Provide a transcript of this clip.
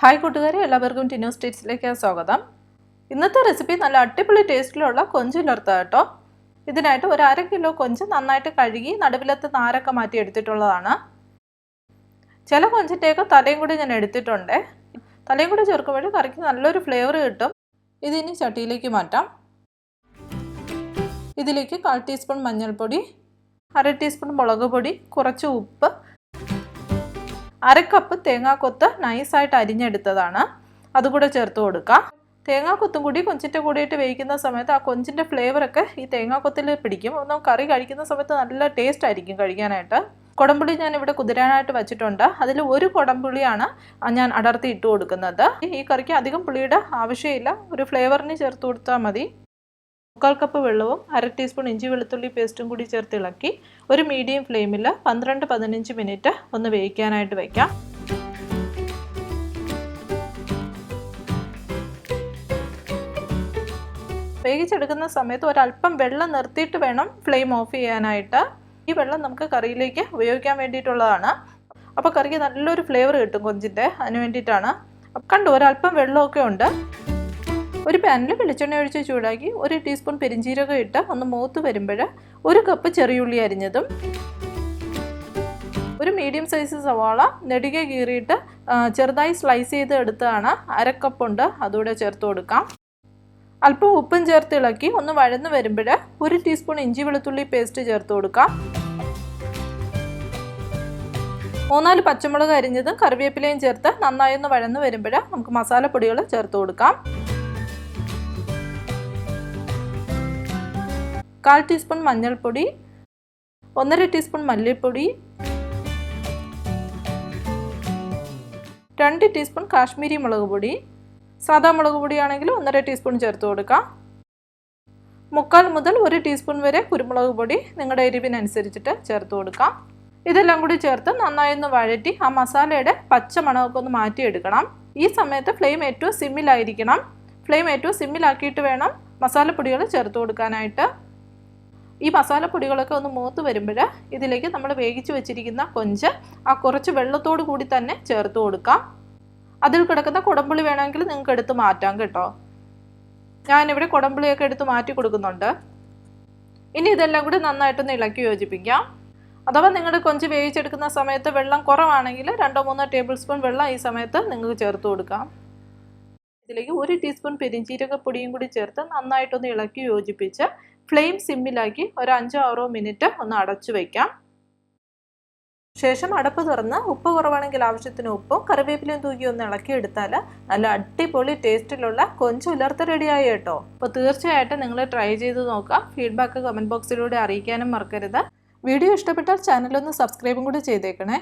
Hi കൂട്ടുകാരെ, എല്ലാവർക്കും ടിനൂസ് ടേസ്റ്റിലേക്ക് സ്വാഗതം. ഇന്നത്തെ റെസിപ്പി നല്ല അടിപൊളി ടേസ്റ്റിലുള്ള കൊഞ്ച് ഉലർത്തുക കേട്ടോ. ഇതിനായിട്ട് ഒരു 1/2 കിലോ കൊഞ്ച് നന്നായിട്ട് കഴുകി നടുവിലത്തെ നാരൊക്കെ മാറ്റി എടുത്തിട്ടുള്ളതാണ്. ചില കൊഞ്ചിൻ്റെയൊക്കെ തലയും കൂടി ഞാൻ എടുത്തിട്ടുണ്ട്. തലയും കൂടി ചേർക്കുമ്പോൾ കറിക്ക് നല്ലൊരു ഫ്ലേവർ കിട്ടും. ഇതിനി ചട്ടിയിലേക്ക് മാറ്റാം. ഇതിലേക്ക് 1/4 ടീസ്പൂൺ മഞ്ഞൾപ്പൊടി, 1/2 ടീസ്പൂൺ മുളക് പൊടി, കുറച്ച് ഉപ്പ്, 1/2 കപ്പ് തേങ്ങാക്കൊത്ത് നൈസായിട്ട് അരിഞ്ഞെടുത്തതാണ്, അതുകൂടെ ചേർത്ത് കൊടുക്കാം. തേങ്ങാക്കൊത്തും കൂടി കൊഞ്ചിൻ്റെ കൂടിയിട്ട് വേവിക്കുന്ന സമയത്ത് ആ കൊഞ്ചിൻ്റെ ഫ്ലേവറൊക്കെ ഈ തേങ്ങാക്കൊത്തിൽ പിടിക്കും. ഒന്നും കറി കഴിക്കുന്ന സമയത്ത് നല്ല ടേസ്റ്റ് ആയിരിക്കും കഴിക്കാനായിട്ട്. കുടംപുളി ഞാനിവിടെ കുതിരാനായിട്ട് വെച്ചിട്ടുണ്ട്. അതിൽ ഒരു കുടംപുളിയാണ് ഞാൻ അടർത്തി ഇട്ട് കൊടുക്കുന്നത്. ഈ കറിക്ക് അധികം പുളിയുടെ ആവശ്യമില്ല, ഒരു ഫ്ലേവറിന് ചേർത്ത് കൊടുത്താൽ മതി. 1/4 കപ്പ് വെള്ളവും 1/2 ടീസ്പൂൺ ഇഞ്ചി വെളുത്തുള്ളി പേസ്റ്റും കൂടി ചേർത്ത് ഇളക്കി ഒരു മീഡിയം ഫ്ലെയിമിൽ 12-15 മിനിറ്റ് ഒന്ന് വേവിക്കാനായിട്ട് വയ്ക്കാം. വേവിച്ചെടുക്കുന്ന സമയത്ത് ഒരല്പം വെള്ളം നിർത്തിയിട്ട് വേണം ഫ്ലെയിം ഓഫ് ചെയ്യാനായിട്ട്. ഈ വെള്ളം നമുക്ക് കറിയിലേക്ക് ഉപയോഗിക്കാൻ വേണ്ടിയിട്ടുള്ളതാണ്. അപ്പോൾ കറിക്ക് നല്ലൊരു ഫ്ലേവർ കിട്ടും കൊഞ്ചിൻ്റെ, അതിന് വേണ്ടിയിട്ടാണ്. കണ്ടു, ഒരല്പം വെള്ളമൊക്കെ ഉണ്ട്. ഒരു പാനിൽ വെളിച്ചെണ്ണ ഒഴിച്ച് ചൂടാക്കി 1 ടീസ്പൂൺ പെരിഞ്ചീരകം ഇട്ട് ഒന്ന് മൂത്ത് വരുമ്പോൾ 1 കപ്പ് ചെറിയുള്ളി അരിഞ്ഞതും, ഒരു മീഡിയം സൈസ് സവാള നെടുകെ കീറിയിട്ട് ചെറുതായി സ്ലൈസ് ചെയ്ത് എടുത്തതാണ്, 1/2 കപ്പുണ്ട്, അതുകൂടെ ചേർത്ത് കൊടുക്കാം. അല്പം ഉപ്പും ചേർത്ത് ഇളക്കി ഒന്ന് വഴന്ന് വരുമ്പോൾ 1 ടീസ്പൂൺ ഇഞ്ചി വെളുത്തുള്ളി പേസ്റ്റ് ചേർത്ത് കൊടുക്കാം. 3-4 പച്ചമുളക് അരിഞ്ഞതും കറിവേപ്പിലയും ചേർത്ത് നന്നായി ഒന്ന് വഴന്ന് വരുമ്പോൾ നമുക്ക് മസാലപ്പൊടികൾ ചേർത്ത് കൊടുക്കാം. 1/4 ടീസ്പൂൺ മഞ്ഞൾപ്പൊടി, 1/2 ടീസ്പൂൺ മല്ലിപ്പൊടി, 2 ടീസ്പൂൺ കാശ്മീരി മുളക് പൊടി, സാദാ മുളക് പൊടിയാണെങ്കിൽ 1/2 ടീസ്പൂൺ ചേർത്ത് കൊടുക്കാം. 3/4 മുതൽ 1 ടീസ്പൂൺ വരെ കുരുമുളക് പൊടി നിങ്ങളുടെ എരിവിനനുസരിച്ചിട്ട് ചേർത്ത് കൊടുക്കാം. ഇതെല്ലാം കൂടി ചേർത്ത് നന്നായി ഒന്ന് വഴറ്റി ആ മസാലയുടെ പച്ച മണമൊക്കെ ഒന്ന് മാറ്റിയെടുക്കണം. ഈ സമയത്ത് ഫ്ലെയിം ഏറ്റവും സിമ്മിലായിരിക്കണം. ഫ്ലെയിം ഏറ്റവും സിമ്മിലാക്കിയിട്ട് വേണം മസാലപ്പൊടികൾ ചേർത്ത് കൊടുക്കാനായിട്ട്. ഈ മസാലപ്പൊടികളൊക്കെ ഒന്ന് മൂത്ത് വരുമ്പോൾ ഇതിലേക്ക് നമ്മൾ വേവിച്ച് വെച്ചിരിക്കുന്ന കൊഞ്ച് ആ കുറച്ച് വെള്ളത്തോട് കൂടി തന്നെ ചേർത്ത് കൊടുക്കാം. അതിൽ കിടക്കുന്ന കുടംപുളി വേണമെങ്കിൽ നിങ്ങൾക്ക് എടുത്ത് മാറ്റാം കേട്ടോ. ഞാനിവിടെ കുടംപുളിയൊക്കെ എടുത്ത് മാറ്റി കൊടുക്കുന്നുണ്ട്. ഇനി ഇതെല്ലാം കൂടി നന്നായിട്ടൊന്ന് ഇളക്കി യോജിപ്പിക്കാം. അഥവാ നിങ്ങളുടെ കൊഞ്ച് വേവിച്ചെടുക്കുന്ന സമയത്ത് വെള്ളം കുറവാണെങ്കിൽ 2-3 ടേബിൾ സ്പൂൺ വെള്ളം ഈ സമയത്ത് നിങ്ങൾക്ക് ചേർത്ത് കൊടുക്കാം. ഇതിലേക്ക് 1 ടീസ്പൂൺ പെരിഞ്ചീരകപ്പൊടിയും കൂടി ചേർത്ത് നന്നായിട്ടൊന്ന് ഇളക്കി യോജിപ്പിച്ച് ഫ്ലെയിം സിമ്മിലാക്കി ഒരു 5-6 മിനിറ്റ് ഒന്ന് അടച്ചു വയ്ക്കാം. ശേഷം അടപ്പ് തുറന്ന് ഉപ്പ് കുറവാണെങ്കിൽ ആവശ്യത്തിന് ഉപ്പും കറിവേപ്പിലയും തൂക്കി ഒന്ന് ഇളക്കി എടുത്താൽ നല്ല അടിപൊളി ടേസ്റ്റിലുള്ള കൊഞ്ച് ഉലർത്ത് റെഡിയായി കേട്ടോ. അപ്പോൾ തീർച്ചയായിട്ടും നിങ്ങൾ ട്രൈ ചെയ്ത് നോക്കുക. ഫീഡ്ബാക്ക് കമൻറ്റ് ബോക്സിലൂടെ അറിയിക്കാനും മറക്കരുത്. വീഡിയോ ഇഷ്ടപ്പെട്ടാൽ ചാനലൊന്ന് സബ്സ്ക്രൈബും കൂടി ചെയ്തേക്കണേ.